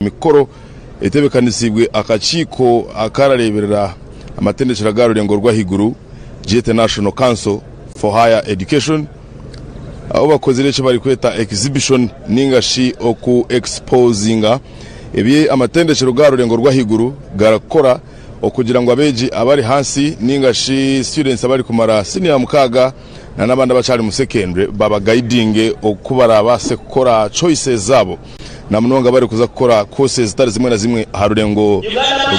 mikoro etebekanizibwe akachiko akarareberera amatendekero garurengo rw'ahiguru National Council for Higher Education aho bakoze rece bari kweta exhibition ningashi oku exposinga ebye amatendekero garurengo rw'ahiguru garakora okugira ngo abeji abari hansi ningashi students abari kumara senior mukaga na nabanda bacari mu secondary baba guiding okubara base gukora choices zabo na mnonga bari kuza gukora courses zitari zimwe na zimwe harurengo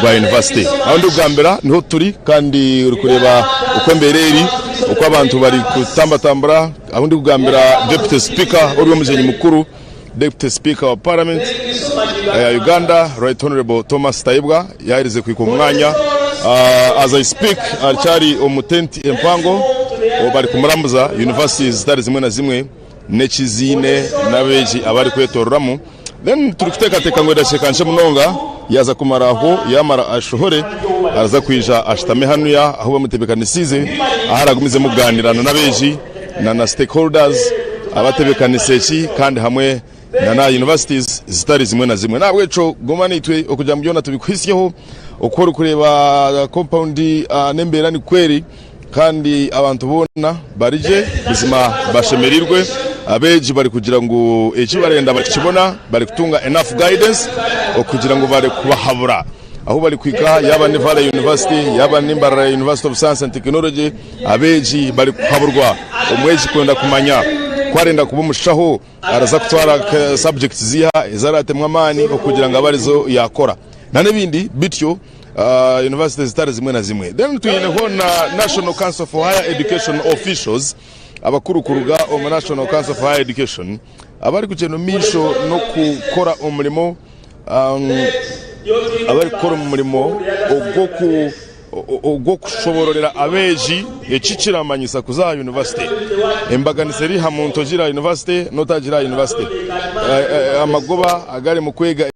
rwa university aho ndugambera niho turi kandi uri kureba uko mbereri uko abantu bari kutambatambura aho ndugambera deputy speaker uri umujenyi mukuru deputy speaker wa parliament ya Uganda Right Honorable Thomas Taibwa yahirize kwiko mwanya as I speak archari omutenti empango bari kumurambuza universities zitari zimwe na zimwe nekizine nabeji abari kwetoramo then turikuteka ngo ndashekanshe munonga yaza kumaraho yamara ashohore araza kwija ashtame hanuya aho bamutebekanisize aharagumize muganirana nabeji na stakeholders abatebekanise kandi hamwe na universities zitari zimwe na zimwe nabwe cyo gomanitwe okuja mu byona tubikwisyeho okora kureba compound nembera ni kweri kandi abantu bona barije bizima bashemerirwe abeji bari kugira ngo ekibarenda bakibona bari kutunga enough guidance okugira ngo bari kubahabura aho bari kwika yaba Nevada University yaba Mbarara University of Science and Technology abeji bari kuhaburwa omweji kwenda kumanya kwarenda kubumushaho araza kutwara subjects ziha izaratemwa amani okugira ngo abarizo yakora na nebindi bityo universities zitari zimwe na zimwe then tuyineho na National Council for Higher Education officials abakuru kuruga National Council for Higher Education abari kugenomisho no gukora umurimo abari gukora umurimo ogwo kushobororera abeji ekikiramanyisa kuza university embaganiseri hamuntu gira university notagira university amagoba agari mu kwega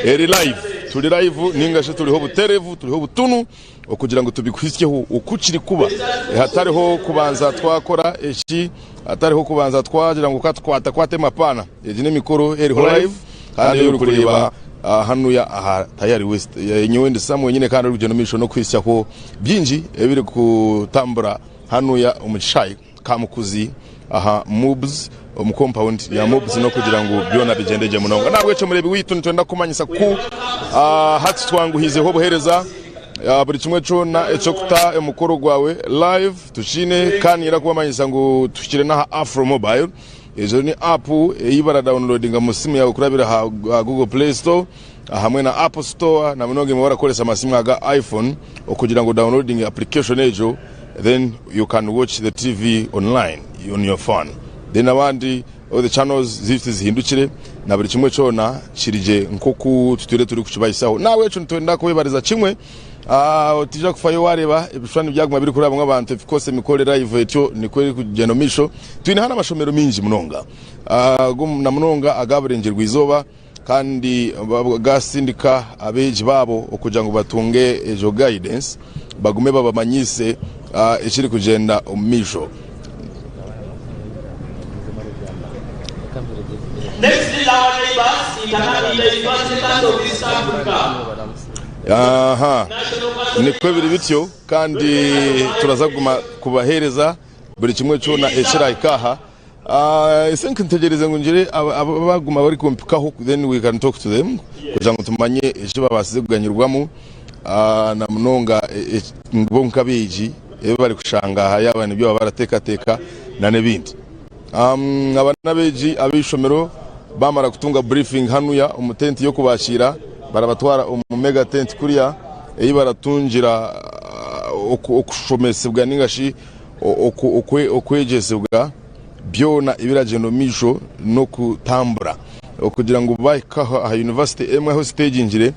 eri live turi live ningashe turiho buterevu turiho butunu okugira ngo tubikwisyeho ukukiri kuba hatariho kubanza twakora eki hatariho kubanza twagira ngo katwata kwate mapana eji ne mikoro eriho live kandi uri kureba hanu ya tayari west nyewendi samwe nyine kandi urugendo misho no kwisyaho byinji ebiri kutambura hanu ya umuchayi Kamukuzi aha moves compound ya mobs no kugira ngo byona bigendeje munonga nabwe cyo murebi witu twenda kumanyisa ku hati twanguhize ho buhereza buri kimwe cyo na ecokuta emukoro gwawe live tushine kandi irakubamanyisa ngo tushire na Afro Mobile ejo ni app eyibara downloadinga mu simu yawe kurabira ha Google Play Store hamwe na Apple Store na mnoge mu barakoresa amasimu aga iPhone okugira ngo downloading application ejo then you can watch the TV online on your phone then abandi all the channels zifite zihindukire na buri kimwe cyona kirije nkoku tutire turi kukibayisaho nawe cyo ntwenda kubibariza kimwe tija kufayo wareba ibishwani byaguma biri kuraba nk'abantu fikose mikorera ivetyo nikweri kugenomisho twine hana amashomero minji munonga na munonga agaburengerwa izoba kandi gasindika abeji babo okugira ngo batunge ejo guidance bagume babamanyise ekiri kugenda omisho Next is our neighbors, International of East Africa. Aha. Nikwebiri bityo kandi turazaguma kubahereza buri kimwe cyo na eshira ikaha. Isenke ntegereze ngungire abaguma bari kumpikaho then we can talk to them kugira ngo tumanye ejo babasize kuganyirwamo na munonga ngibonka beji bari kushanga yabana byo baratekateka na nebindi. Abana beji abishomero bamara kutunga briefing hanuya umutenti yo kubashira barabatwara umega tent kuriya baratungira okushomesebwa ningashi okwejesebwa byona ibiragendo misho no kutambura okugira ngo bayikaho aha university emwe ho stage ingire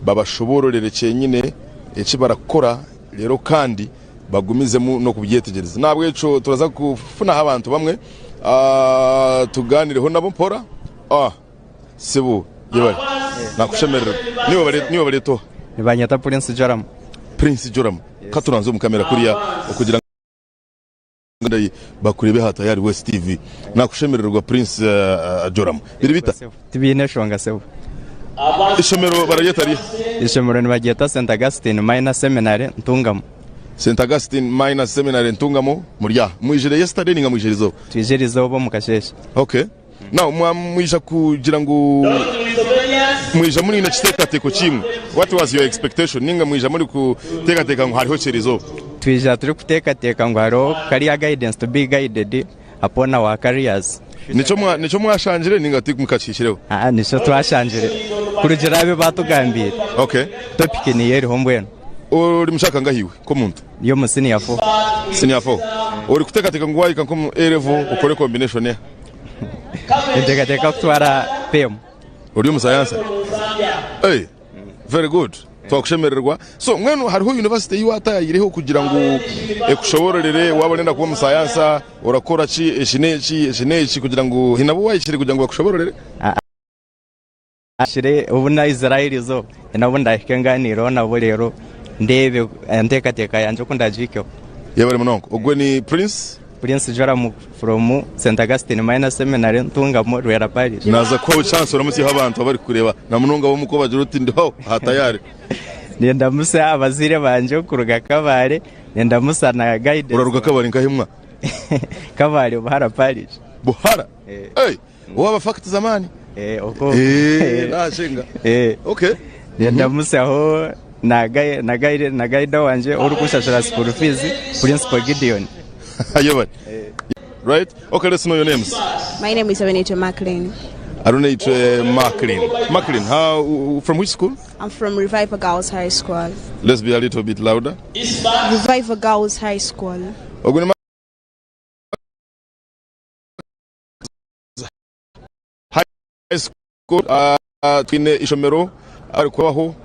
babashobororere cyenyine eki barakora rero kandi bagumizemo no kubyetegereza nabwo eco turaza kufuna abantu bamwe tuganireho nabo mpora sebo yebari nakushemerera niba bareto Nibanyata Prince Joram katuranze mu kamera kuriya okugira ndai bakurebe hata yari West TV nakushemererwa Prince Joram biribita tibine shonga sebo ishomero barayetari ishomero nibageta St Augustine Minor Seminary Ntungamo St Augustine Minor Seminary Ntungamo murya mwijire yesterday ninga mwijirizo twijirizo bo mukasheshe okay now mwisha kugira ngo mwisha muri nakitekateko kimwe what was your expectation ninga mwisha muri kutekateka ngo hariho cherizo twijja turi kutekateka ngo hariho career guidance to be guided upon our careers nico mwashanjire ninga mukachishireho nico twashanjire kurugera abe batugambira okay topic ni yeri hombweno uri mushaka ngahiwe ko muntu yo mu senior 4 uri kutekateka ngo wayika ko A level ukore combination ya tekateka kutwara PM uri mu science very good twakushemererwa so mwenu hariho university yiwatayireho kugira ngo ekushoborerere wabonenda kuba mu science urakora ki eshineki kugira ngo hinabo wayishire kugira ngo bakushoborerere ashire ubuna Israel zo nabo ndahikenganiro nabo rero ndebe ntekateka yanje ko ndajikeho yabari munonko ogwe ni Prince Joram from St Augustine Minor Seminary Ntungamo Rwera Parish naza ko chance uramutse abantu bari kureba na munonga bo muko bagira uti ndo hatayari nenda musa abazire banje kuruga kabare nenda musa na guide uraruga kabare nkahimwa kabare Buhara Parish Buhara waba fact zamani oko nashinga okay nenda musa ho na guide wanje uri kushashara school fees Principal Gideon right okay let's know your names. My name is Abenito Maclean. Abenito Maclean how from which school? I'm from Revival Girls High School. Let's be a little bit louder. Revival Girls High School. High school twine ishomero arikubaho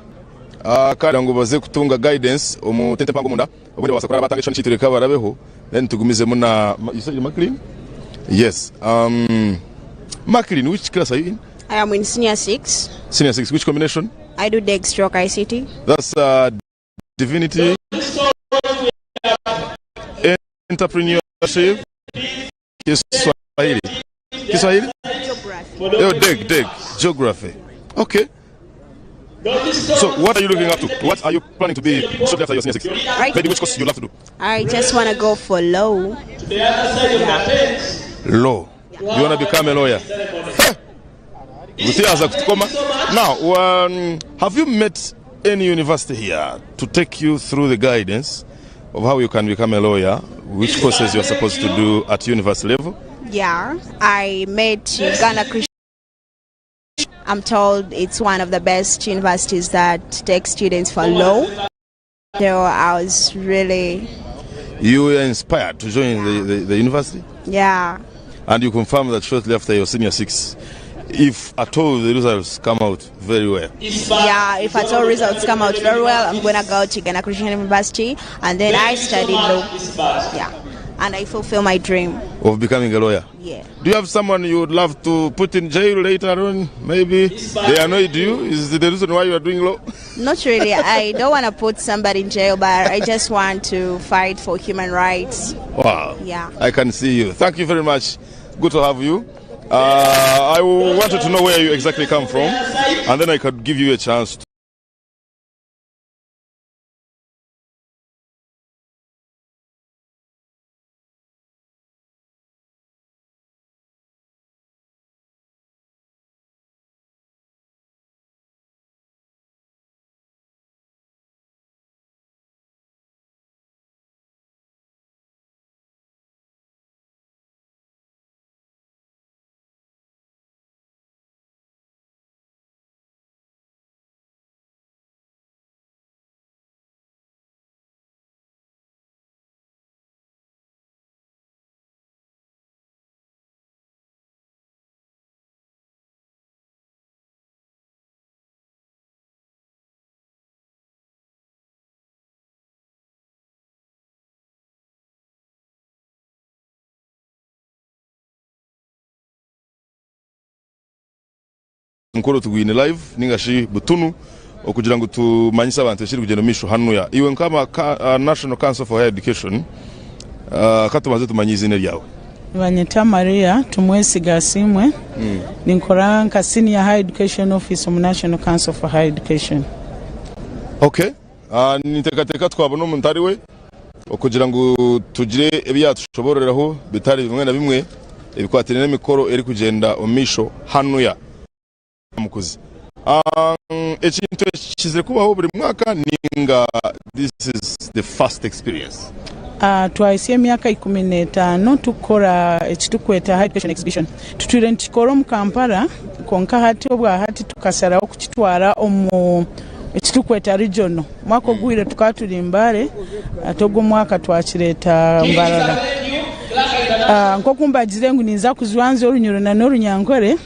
kandi ngo baze kutunga guidance umutente pango munda ubundi basakora batanga ico ncitireka barabeho then tugumizemo na you said Maclean. Yes Maclean, which class are you in? I am in senior 6. Senior 6, which combination? I do DEG stroke ICT. That's divinity, entrepreneurship, Kiswahili. DEG, geography. Okay. So what are you looking up to? What are you planning to be shortly after your senior 6? Maybe which course you'll have to do? I just want to go for law. Law. You want to become a lawyer? Now, have you met any university here to take you through the guidance of how you can become a lawyer, which courses you're supposed to do at university level? Yeah, I met Ghana Christian. I'm told it's one of the best universities that takes students for law. So I was really... You were inspired to join the university? Yeah. And you confirm that shortly after your senior 6, if at all the results come out very well? Yeah, if at all results come out very well, I'm going to go to Ghana Christian University and then I study law. Yeah. And I fulfill my dream of becoming a lawyer. Yeah. Do you have someone you would love to put in jail later on? Maybe they annoyed you? Is it the reason why you are doing law? Not really. I don't want to put somebody in jail, but I just want to fight for human rights. Wow. Yeah. I can see you. Thank you very much. Good to have you. I wanted to know where you exactly come from, and then I could give you a chance to nkoro tugwine live ningashi butunu okugira ngo tumanyisa abantu ekiri kugenda misho hanuya iwe nkama National Council for Higher Education katumaze tumanyize izina ryawe. Banyita Maria tumwesiga simwe ninkora nka Senior Higher Education Officer mu National Council for Higher Education. Okay, nitekateka twabona umuntu ari we okugira ngo tugire ebyatushobororaho bitari bimwe na bimwe ebikwatire n'emikoro eri kugenda omisho hanuya Kamukuzi. Ekintu kizire kubaho buri mwaka ninga this is the first experience. Twaise emyaka 15 tukora ekitukweta Higher Education Exhibition. Tutwire ntikoro mu Kampala konka hati obwa hati tukasara okukitwara omu ekitukweta regional. Mwako gwire tukatuli Mbare atogo mwaka twakireta Mbarara. Nko kumbagire ngu ninza kuzwanza orunyoro na n'orunyankore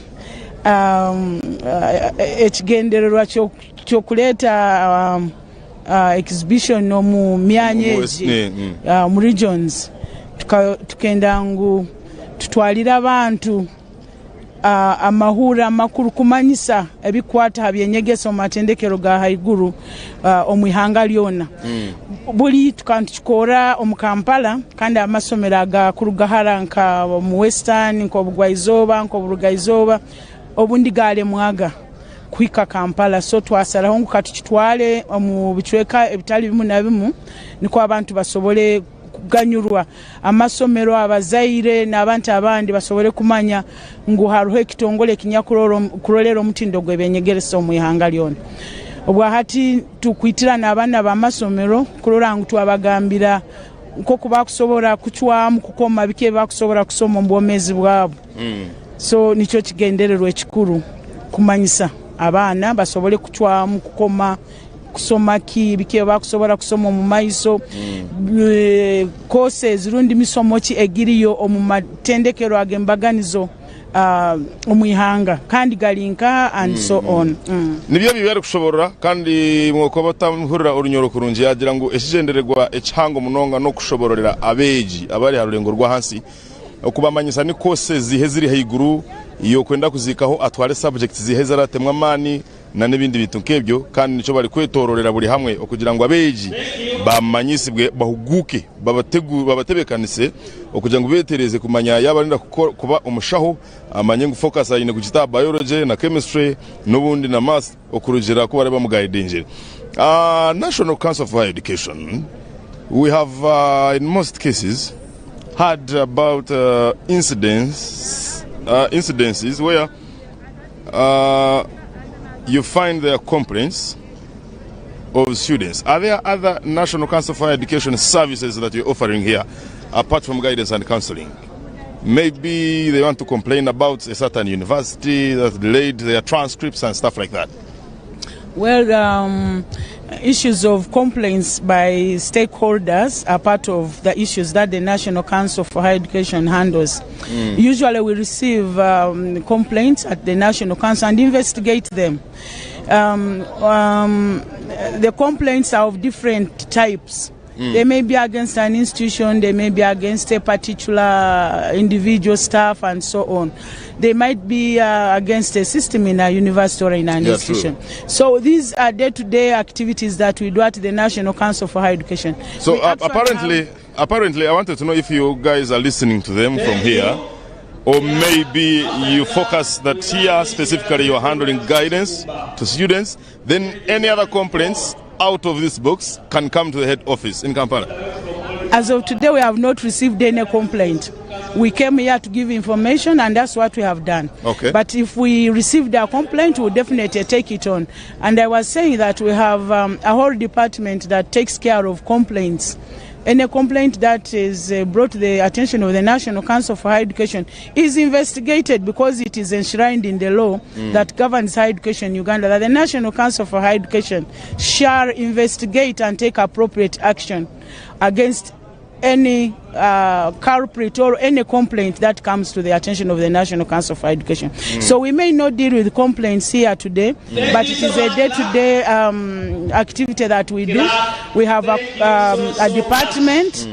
ekigendererwa kyokuleta exhibition no mu myanyeji mu regions tukenda ngu tutwalira abantu amahura makuru kumanyisa ebikwata habyenyegeso Omwatendekero ga haiguru omwihanga lyona buli tukantukora omu Kampala kandi amasomero aga kurugahara nka mu Western nko Bugwaizoba nko Burugaizoba obundi gale mwaga kwika Kampala so twasaraho ngo katukitwale mu bicweka ebitali bimu na bimu niko abantu basobole kuganyurwa amasomero abazaire n'abantu abandi basobole kumanya ngo haruho ekitongole kinyakurolero mutindo gwebenyegereso mu ihanga lyona obwa hati tukwitira n'abana b'amasomero kurora ngo twabagambira nko kubakusobora kuchwamu kukoma bike bakusobora kusoma mbomezi bwabo so nicho kigendererwa ekikuru kumanyisa abana basobole kuchwamu kukoma kusoma ki bike bakusobora kusoma mu maiso courses rundi misomo ki egiriyo omu matendekero agembaganizo omwihanga kandi galinka and so on nibyo bibere kushobora kandi mwoko batamhurira urunyoro kurunje yagira ngo ekigendererwa ekihango munonga no kushobororera abeji abari harurengo rwa hansi okubamanyisa ni courses ziheziri haiguru iyo kwenda kuzikaho atware subjects zihezara temwa mani na nebindi bitu nkebyo kandi nico bari kwetororera buri hamwe okugira ngo abeji bamanyisibwe bahuguke babatebekanise okugira ngo betereze kumanya yabarinda kuba umushaho amanye ngo focus ayine kugita biology na chemistry n'ubundi na math okurugera ko bari bamuguidinge. National Council for Higher Education, we have in most cases had about incidences where you find their complaints of students. Are there other National Council for Higher Education services that you're offering here apart from guidance and counseling? Maybe they want to complain about a certain university that delayed their transcripts and stuff like that. Well, issues of complaints by stakeholders are part of the issues that the National Council for Higher Education handles. Usually we receive complaints at the National Council and investigate them. The complaints are of different types. They may be against an institution, they may be against a particular individual staff and so on. They might be against a system in a university or in an institution. True. So these are day-to-day activities that we do at the National Council for Higher Education. So apparently I wanted to know if you guys are listening to them from here, or maybe you focus that here specifically you are handling guidance to students, then any other complaints out of this box can come to the head office in Kampala. As of today, we have not received any complaint. We came here to give information and that's what we have done. Okay. But if we received a complaint, we'll definitely take it on. And I was saying that we have a whole department that takes care of complaints. Any complaint that is brought to the attention of the National Council for Higher Education is investigated because it is enshrined in the law that governs higher education in Uganda, that the National Council for Higher Education shall investigate and take appropriate action against any culprit or any complaint that comes to the attention of the National Council for Education. So we may not deal with complaints here today, but it is a day-to-day activity that we do. We have a department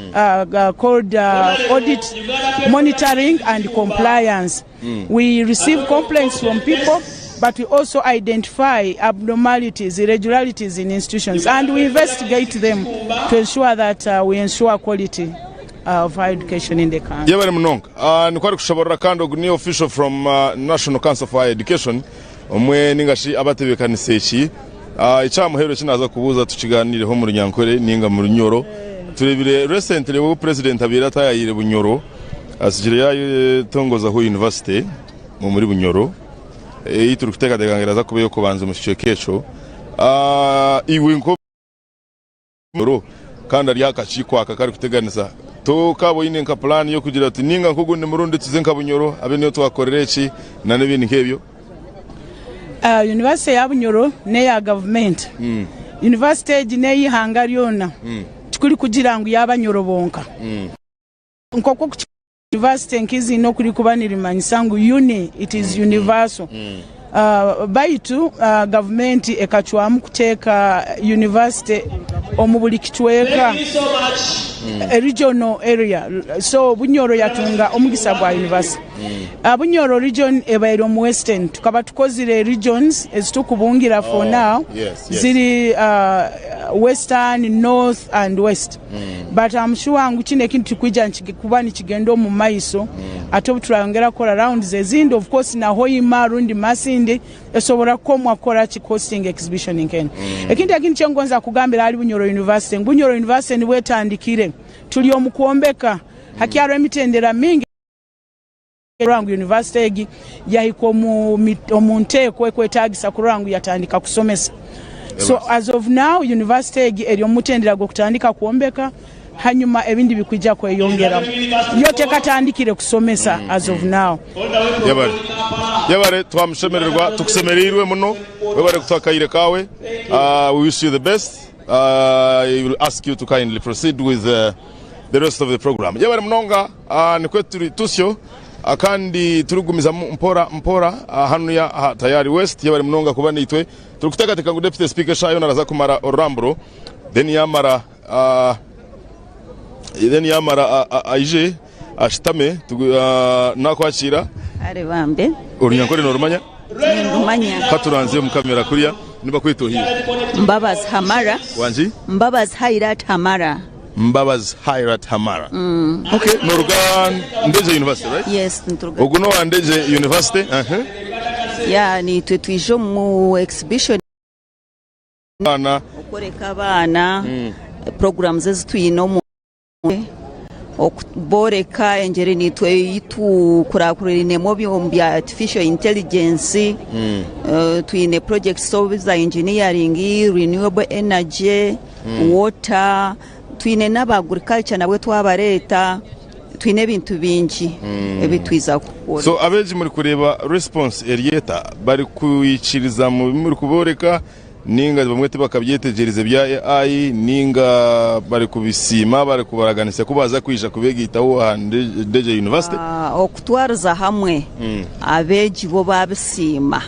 called Audit, Monitoring and Compliance. We receive complaints from people but we also identify abnormalities, irregularities in institutions, and we investigate them to ensure that we ensure quality of higher education in the country. Yabari munonga nikwari kushoborera kandi ni official from National Council for Higher Education omwe ningashi abatebekanise iki icyamuhero kinaza kubuza tukiganireho mu Runyankore ninga mu Runyoro turebire recently wo president abira tayayire Bunyoro asigire yayo tongoza ho university mu muri Bunyoro ituru kuteka degangeraza kubeyo kubanza mu kice kecho iwe nko kandi ari akachiko akakari kuteganisa to kabo ine nka plan yo kugira ati ninga nkugunde murundi tuzenka Bunyoro abe niyo twakorera iki na nebindi nkebyo. University ya Bunyoro ne ya government university ne yihanga lyona tukuri kugira ngo y'Abanyoro bonka nkoko university nkizi no kuri kubanira manyisangu uni it is universal baitu government ekachwamu kuteka university omubuli kitweka a regional area so Bunyoro yatunga omugisa gwa university Bunyoro region ebairo mu western tukaba tukozire regions ezitukubungira for now ziri western, north and west but I'm sure ngukine kintu kwijja kubani kigendo mu maiso ate tulangera kola round zezindo of course na Hoima rundi Masinde esobora komwa kola chi costing exhibition in Kenya ekintu kyengonza kugambira ali Bunyoro University ni wetandikire tuli omukuombeka hakyaro emitendera mingi Rurangu University egi yahiko omunte kwetagisa ku Rurangu yatandika kusomesa so as of now university egi eri omutendera go kutandika kuombeka hanyuma ebindi bikwijja kweyongera yote katandikire kusomesa as of now. Yabare twamushemererwa tukusemereirwe muno webare kutwakaire kawe we wish you the best. I will ask you to kindly proceed with the rest of the program. Yabare munonga nikwetu tusyo akandi turugumiza mpora hanu ya tayari west yabare munonga kuba nitwe turukuteka ngo deputy speaker shayo naraza kumara orambro then yamara aije ashitame nakwakira ari bambe Urunyankore normanya ngumanya katuranze mu kamera kuriya niba kwitohiye Mbabaz Hamara wanji Mbabaz Hairat Hamara Mbabaz Hairat Hamara okay Norgan Ndeje University right yes nturuga oguno wa Ndeje University ya ni twetwijo mu exhibition bana okoreka bana programs ezituyino mu okuboreka engere nitwe yitu kurakurine mu bya artificial intelligence tuyine projects za engineering renewable energy water tuyine n'aba agriculture nabwe twabareta tuyine bintu bingi ebitwiza kukora so abeji muri kureba response erieta bari kuyiciriza muri kuboreka ninga bamwe bakabyetegereze bya AI ninga bari kubisima bari kubaraganisa kubaza kwisha kubegitaho Ndeje University okutwariza hamwe abeji bo babisima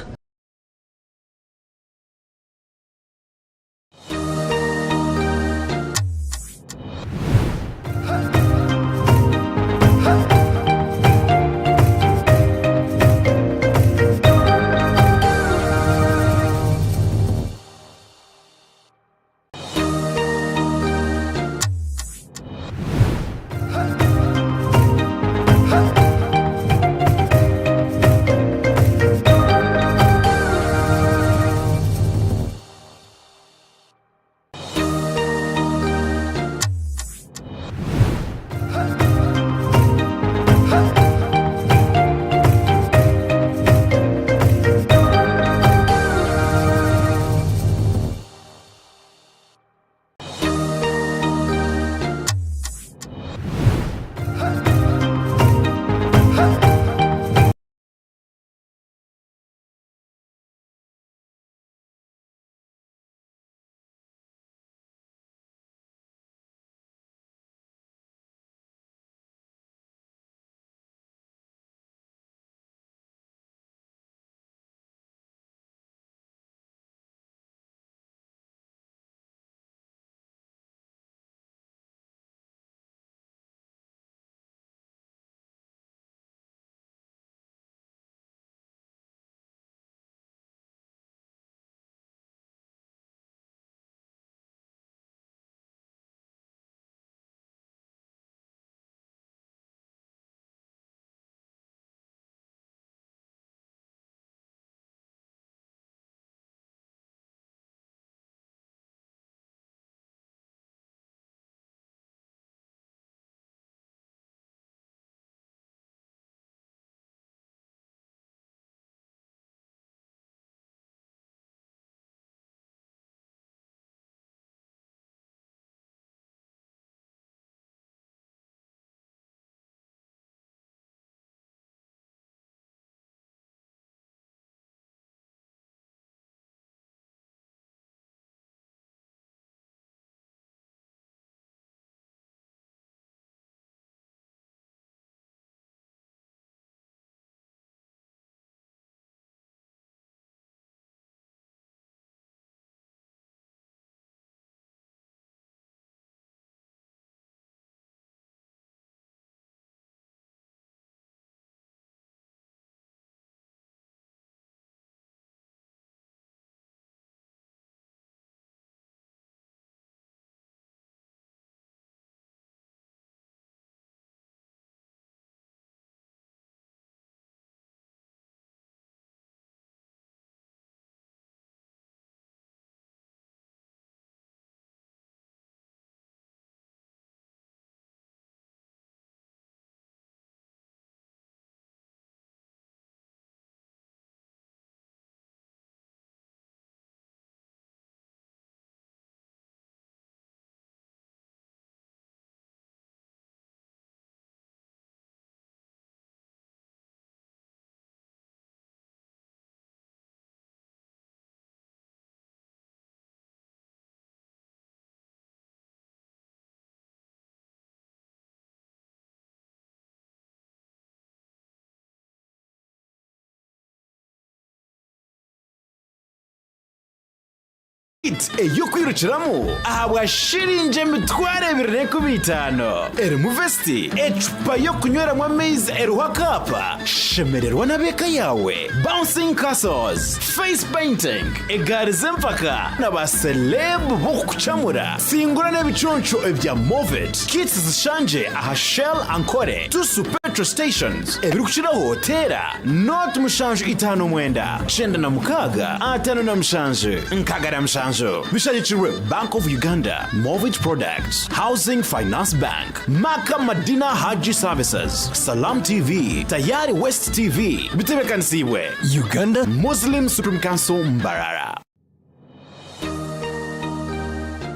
eyo kwirukiramo ahabwa shiringi emitwaro 250 erimu vesti ecupa yo kunyweramo amaizi eruha kapa shemererwa na beka yawe bouncing castles face painting egari z'empaka n'abaselebu bo kucamura singura n'ebiconco ebya movet kits zishanje aha Shell Ankore tusu petrol stations ebirukiraho tera not mushanju 59 chenda na mukaga 57 nkagara mushanju Bishalichirwe Bank of Uganda, Mortgage Products, Housing Finance Bank, Maka Madina Haji Services, Salam TV, Tayari West TV, Bitebekansiwe, Uganda Muslim Supreme Council Mbarara.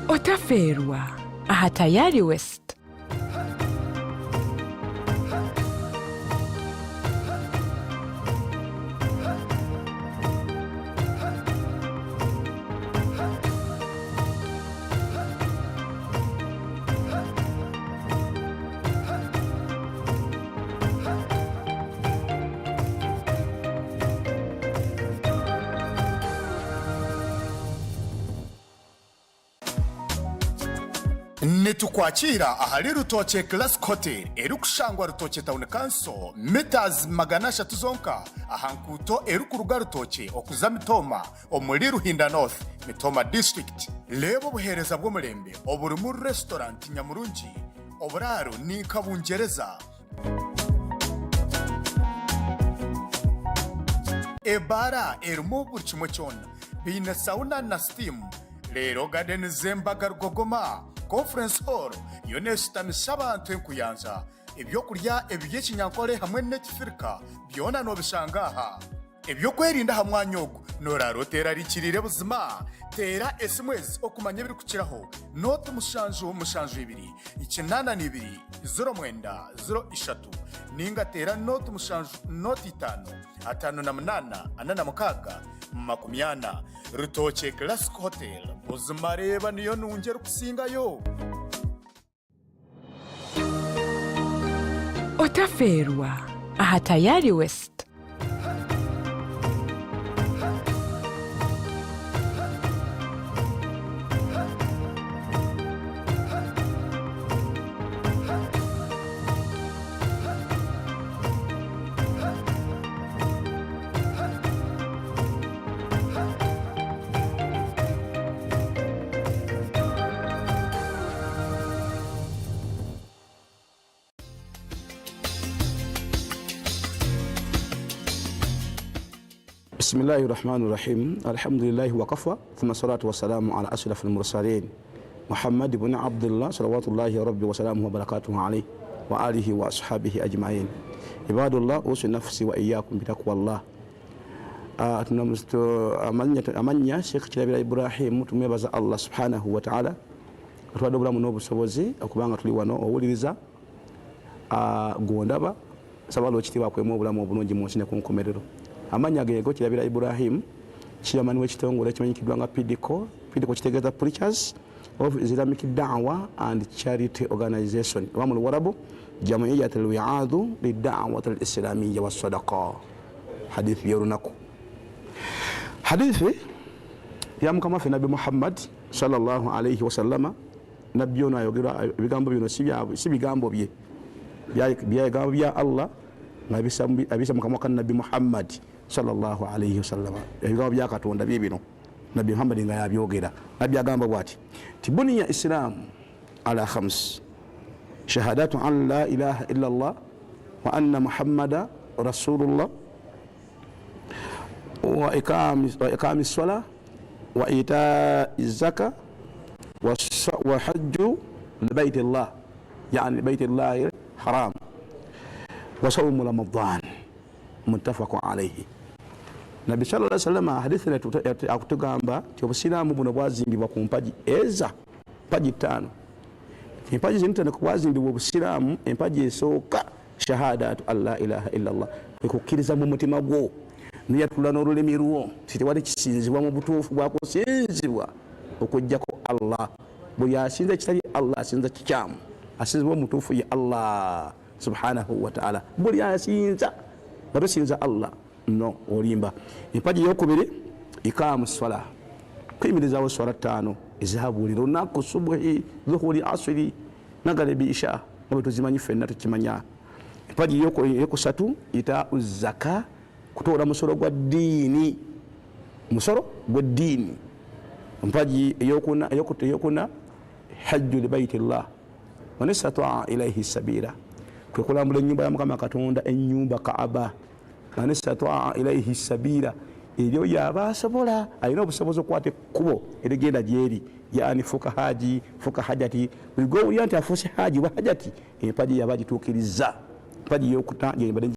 Otaferwa, aha Tayari West. Netukwakira ahali rutoche Classic Hotel erukushangwa rutoche Town Council meters 300 zonka ahankuto erukuruga rutoche okuza Mitoma Omuri Ruhinda North Mitoma District lebo buhereza bwo murembe oburi mu restaurant Nyamurungi oburaro ni kabungereza ebara erumu buri kimwe cyona bine sauna na steam rero garden zembaga rugogoma conference hall yonesitamisha abantu enkuyanza ebyo kurya eby'ekinyankore hamwe n'ekifirika byona no bishangaha ebyo kwerinda hamwanyogo norarotera rikirire buzima tera SMS okumanya biri kukiraho note mushanju 2 2 09 ninga tera note mushanju note 5 5 makumyana rutoche Classic Hotel buzima reba niyo nungera kusingayo. Otaferwa, aha Tayari West. بسم الله الرحمن الرحيم الحمد لله وكفى ثم الصلاة والسلام على أشرف المرسلين محمد بن عبد الله صلوات الله ربي وسلامه وبركاته عليه وآله وأصحابه أجمعين عباد الله أوصي نفسي وإياكم بتقوى الله amanya Sheikh Kirabira Ibrahim tumebaza Allah subhanahu wa ta'ala atwadobula muno busobozi okubanga tuli wano owuliriza gondaba sabalo kitiba kwemu obulamu obulungi mu nsine kunkomerero amanya gego Kirabira Ibrahim chairman w'ekitongole kimanyikidwa nga PDCO kitegeeza Preachers of Islamic Da'wa and Charity Organization wa mu Warabu Jam'iyyat al-Wi'adh lid-Da'wa al-Islamiyya was-Sadaqa hadith yorunaku hadithi ya mukama fe Nabi Muhammad sallallahu alayhi wa sallama nabbi ono ayogera ebigambo bino si bigambo bye bigambo bya Allah abisa mukama kan Nabi Muhammad sallallahu alayhi wa sallama ebigambo bya Katonda bibino Nabi Muhammad nga yabyogera nabbi agamba bwati tibuniya Islam ala khams shahadatu an la ilaha illa Allah wa anna Muhammada rasulullah وإقام الصلاة وإيتاء الزكاة وحج لبيت الله يعني بيت الله حرام وصوم رمضان متفق عليه Nabi sallallahu alaihi wasallam hadithina akutugamba tyobusilamu buno bwazimbibwa ku mpaji eza mpaji 5 empaji zintana kubwazimbibwa obusilamu empaji esooka shahadatu alla ilaha illa Allah ekukiriza mu mutima gwo niyatula n'olulimi lwo titewali kisinzibwa mu butuufu bwakusinzibwa okujjako Allah bwe yasinza kitali Allah asinza kikyamu asinzibwa mutuufu ye Allah subhanahu wa ta'ala buli asinza batosinza Allah no olimba empaji yokubiri ikamu swala kuyimirizaawo swala 5 ezabuulira olunaku subuhi zuhuri asiri nagalebi isha nga bwe tuzimanyi ffenna tukimanya empaji eyokusatu ita zaka kutoola musolo gwa ddiini musolo gw'eddiini empaji eyokuna hajju libaitillah man istataa ilaihi sabila kwe kulambula ennyumba ya mukama katonda ennyumba kaaba man istataa ilaihi sabila eryo yaba asobola alina obusobozi okukwata ekkubo erigenda gyeri yani fuka haji fuka hajati bwe gwewulira nti afuuse haji wa hajati empaji yaba agituukiriza empaji eyokuta